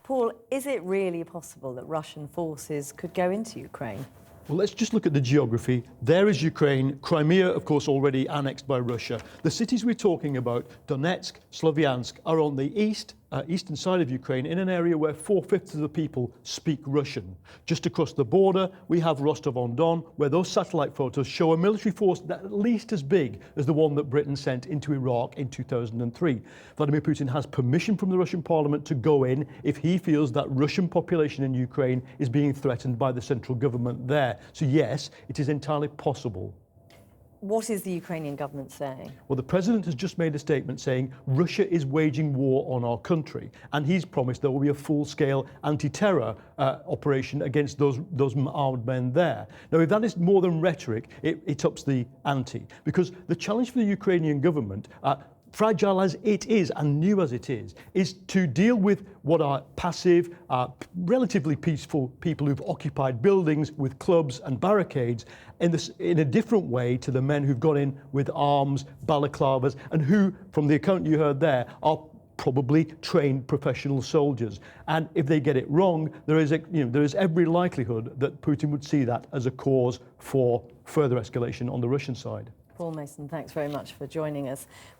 Paul, is it really possible that Russian forces could go into Ukraine? Well, let's just look at the geography. There is Ukraine, Crimea, of course, already annexed by Russia. The cities we're talking about, Donetsk, Slavyansk, are on the eastern side of Ukraine in an area where 4/5 of the people speak Russian. Just across the border, we have Rostov-on-Don, where those satellite photos show a military force that at least as big as the one that Britain sent into Iraq in 2003. Vladimir Putin has permission from the Russian parliament to go in if he feels that Russian population in Ukraine is being threatened by the central government there. So yes, it is entirely possible. What is the Ukrainian government saying? Well, the president has just made a statement saying Russia is waging war on our country, and he's promised there will be a full-scale anti-terror operation against those armed men there. Now, if that is more than rhetoric, it ups the ante, because the challenge for the Ukrainian government, fragile as it is and new as it is to deal with what are passive, relatively peaceful people who've occupied buildings with clubs and barricades in a different way to the men who've gone in with arms, balaclavas, and who, from the account you heard there, are probably trained professional soldiers. And if they get it wrong, there is every likelihood that Putin would see that as a cause for further escalation on the Russian side. Paul Mason, thanks very much for joining us.